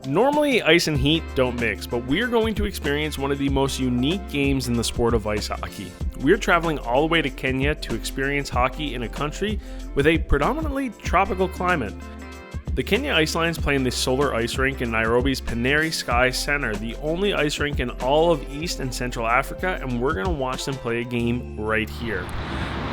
Normally, ice and heat don't mix, but we're going to experience one of the most unique games in the sport of ice hockey. We're traveling all the way to Kenya to experience hockey in a country with a predominantly tropical climate. The Kenya Ice Lions play in the Solar Ice Rink in Nairobi's Panari Sky Center, the only ice rink in all of East and Central Africa, and we're going to watch them play a game right here.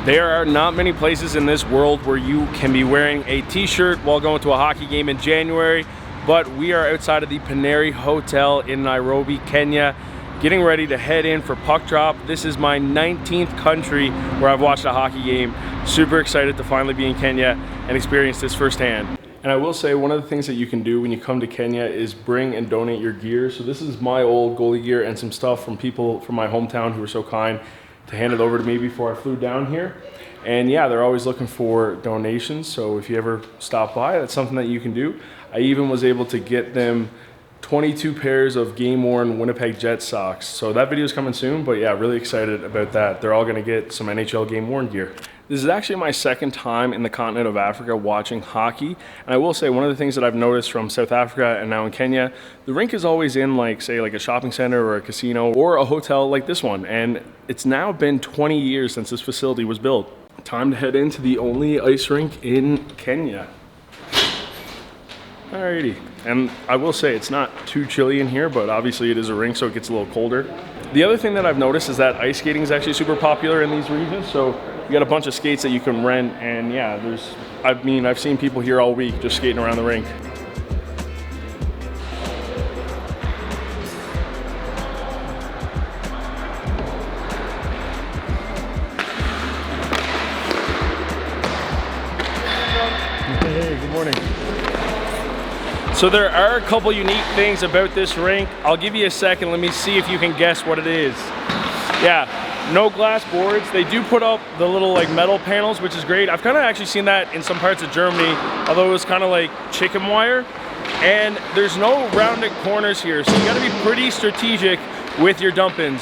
There are not many places in this world where you can be wearing a t-shirt while going to a hockey game in January, but we are outside of the Panari Hotel in Nairobi, Kenya, getting ready to head in for puck drop. This is my 19th country where I've watched a hockey game. Super excited to finally be in Kenya and experience this firsthand. And I will say, one of the things that you can do when you come to Kenya is bring and donate your gear. So this is my old goalie gear and some stuff from people from my hometown who were so kind to hand it over to me before I flew down here. And yeah, they're always looking for donations. So if you ever stop by, that's something that you can do. I even was able to get them 22 pairs of game-worn Winnipeg Jets socks. So that video is coming soon, but yeah, really excited about that. They're all gonna get some NHL game-worn gear. This is actually my second time in the continent of Africa watching hockey. And I will say, one of the things that I've noticed from South Africa and now in Kenya, the rink is always in say a shopping center or a casino or a hotel like this one. And it's now been 20 years since this facility was built. Time to head into the only ice rink in Kenya. Alrighty, and I will say it's not too chilly in here, but obviously it is a rink, so it gets a little colder. The other thing that I've noticed is that ice skating is actually super popular in these regions, so you got a bunch of skates that you can rent, and yeah, I've seen people here all week just skating around the rink. Hey, good morning. So there are a couple unique things about this rink. I'll give you a second, let me see if you can guess what it is. Yeah, no glass boards. They do put up the little metal panels, which is great. I've kind of actually seen that in some parts of Germany, although it was kind of like chicken wire. And there's no rounded corners here, so you gotta be pretty strategic with your dump-ins.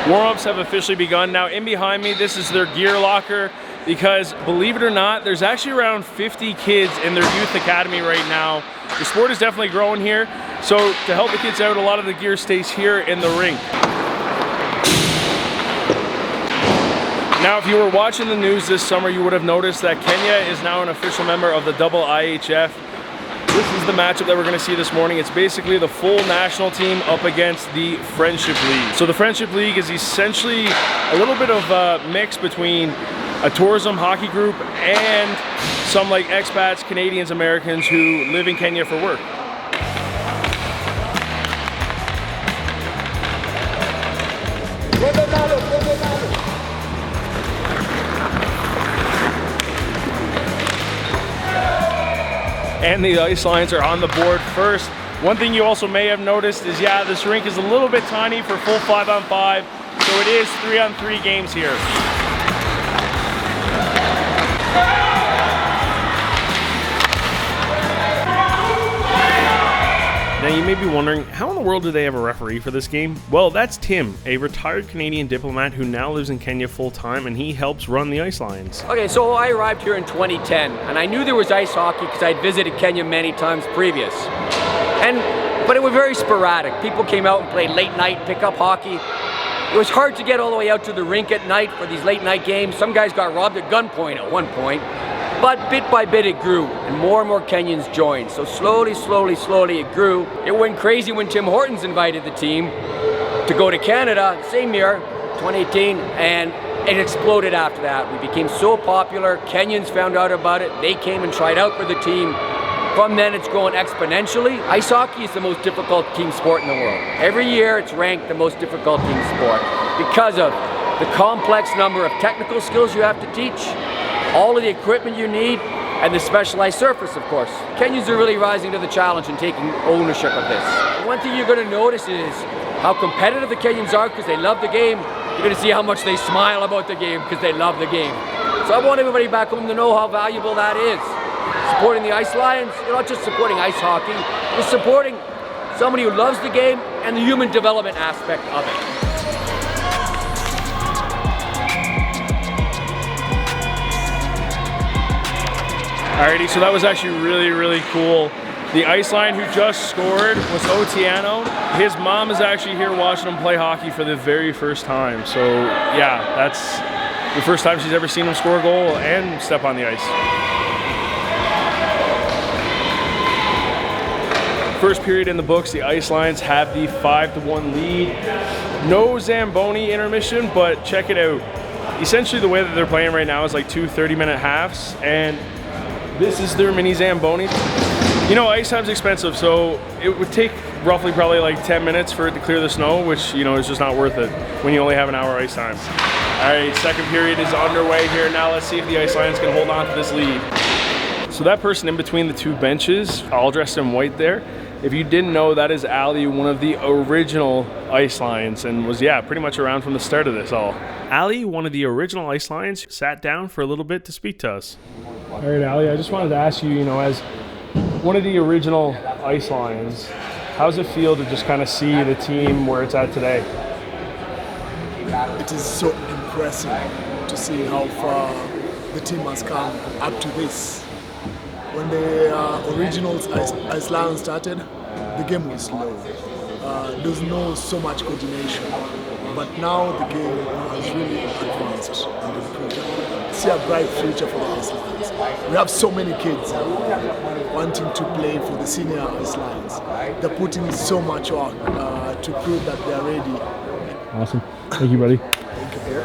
Warm-ups have officially begun. Now in behind me, this is their gear locker, because believe it or not, there's actually around 50 kids in their youth academy right now. The sport is definitely growing here, so to help the kids out, a lot of the gear stays here in the rink. Now, if you were watching the news this summer, you would have noticed that Kenya is now an official member of the IIHF. This is the matchup that we're going to see this morning. It's basically the full national team up against the Friendship League. So the Friendship League is essentially a little bit of a mix between a tourism hockey group and some expats, Canadians, Americans who live in Kenya for work. And the Ice Lions are on the board first. One thing you also may have noticed is, yeah, this rink is a little bit tiny for full 5-on-5, so it is 3-on-3 games here. Now you may be wondering, how in the world do they have a referee for this game? Well, that's Tim, a retired Canadian diplomat who now lives in Kenya full-time, and he helps run the Ice Lions. Okay, so I arrived here in 2010, and I knew there was ice hockey because I'd visited Kenya many times previous. But it was very sporadic. People came out and played late night pickup hockey. It was hard to get all the way out to the rink at night for these late night games. Some guys got robbed at gunpoint at one point. But bit by bit it grew, and more Kenyans joined. So slowly it grew. It went crazy when Tim Hortons invited the team to go to Canada, same year, 2018, and it exploded after that. We became so popular, Kenyans found out about it, they came and tried out for the team. From then it's grown exponentially. Ice hockey is the most difficult team sport in the world. Every year it's ranked the most difficult team sport because of the complex number of technical skills you have to teach, all of the equipment you need, and the specialized surface, of course. Kenyans are really rising to the challenge and taking ownership of this. One thing you're going to notice is how competitive the Kenyans are because they love the game. You're going to see how much they smile about the game because they love the game. So I want everybody back home to know how valuable that is. Supporting the Ice Lions, you're not just supporting ice hockey, you're supporting somebody who loves the game and the human development aspect of it. Alrighty, so that was actually really, really cool. The ice line who just scored was Otieno. His mom is actually here watching him play hockey for the very first time. So yeah, that's the first time she's ever seen him score a goal and step on the ice. First period in the books, the Ice Lions have the 5-1 lead. No Zamboni intermission, but check it out. Essentially the way that they're playing right now is like 2 30-minute halves, and this is their mini Zamboni. You know, ice time's expensive, so it would take roughly probably like 10 minutes for it to clear the snow, which, you know, is just not worth it when you only have an hour ice time. All right, second period is underway here. Now let's see if the Ice Lions can hold on to this lead. So that person in between the two benches, all dressed in white there, if you didn't know, that is Ali, one of the original Ice Lions, and was, yeah, pretty much around from the start of this all. Ali, one of the original Ice Lions, sat down for a little bit to speak to us. All right, Ali, I just wanted to ask you, you know, as one of the original Ice Lions, how does it feel to just kind of see the team where it's at today? It is so impressive to see how far the team has come up to this. When the original Ice Lions started, the game was slow. There's no so much coordination. But now the game has really advanced and improved. I see a bright future for the Ice Lions. We have so many kids wanting to play for the senior Ice Lions. They're putting so much work to prove that they're ready. Awesome. Thank you, buddy. Thank you.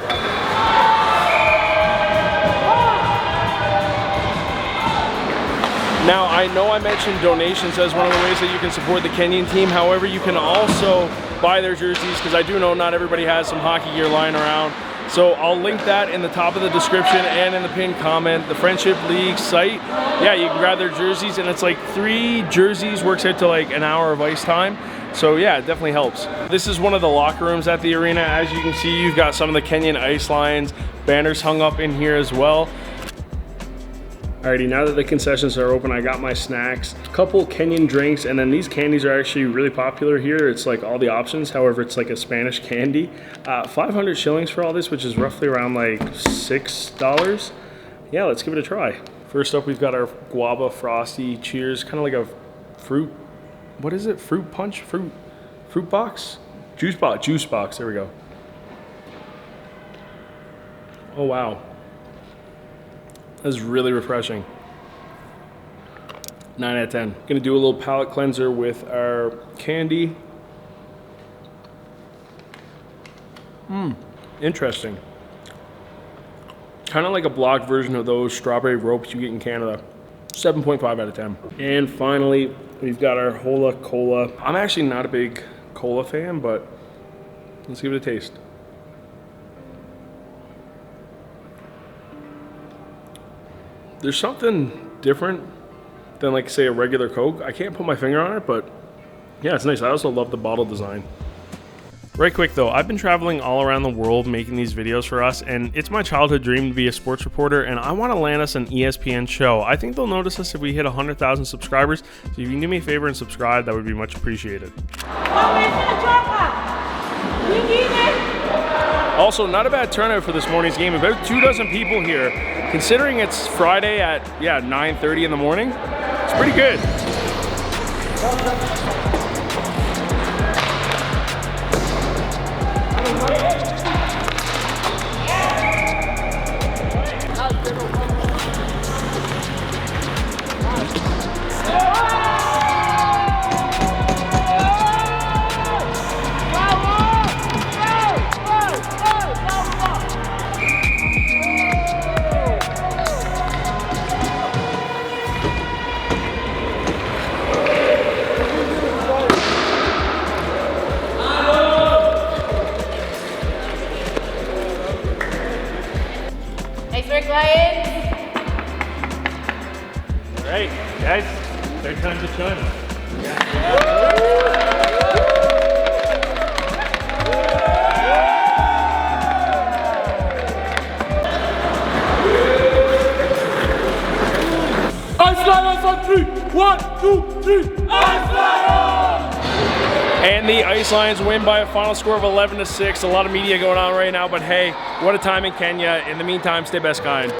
Now, I know I mentioned donations as one of the ways that you can support the Kenyan team. However, you can also buy their jerseys, because I do know not everybody has some hockey gear lying around. So I'll link that in the top of the description and in the pinned comment. The Friendship League site, yeah, you can grab their jerseys, and it's like 3 jerseys works out to like an hour of ice time. So yeah, it definitely helps. This is one of the locker rooms at the arena. As you can see, you've got some of the Kenyan Ice Lions banners hung up in here as well. Alrighty, now that the concessions are open, I got my snacks, a couple Kenyan drinks, and then these candies are actually really popular here. It's like all the options, however, it's like a Spanish candy. 500 shillings for all this, which is roughly around like $6. Yeah, let's give it a try. First up, we've got our guava frosty. Cheers, kind of like a fruit, what is it? Fruit punch? Fruit box? Juice box, there we go. Oh, wow. That's really refreshing. 9 out of 10. Gonna do a little palate cleanser with our candy. Interesting. Kind of like a block version of those strawberry ropes you get in Canada. 7.5 out of 10. And finally, we've got our Hola Cola. I'm actually not a big cola fan, but let's give it a taste. There's something different than, like, say, a regular Coke. I can't put my finger on it, but yeah, it's nice. I also love the bottle design. Right quick though, I've been traveling all around the world making these videos for us, and it's my childhood dream to be a sports reporter, and I want to land us an ESPN show. I think they'll notice us if we hit 100,000 subscribers, so if you can do me a favor and subscribe, that would be much appreciated. Also, not a bad turnout for this morning's game. About 24 people here. Considering it's Friday at, 9:30 in the morning, it's pretty good. Alright, guys, third time to shine. Ice Lions on 3! 1, 2, 3! Ice Lions! And the Ice Lions win by a final score of 11-6. A lot of media going on right now, but hey, what a time in Kenya. In the meantime, stay best kind.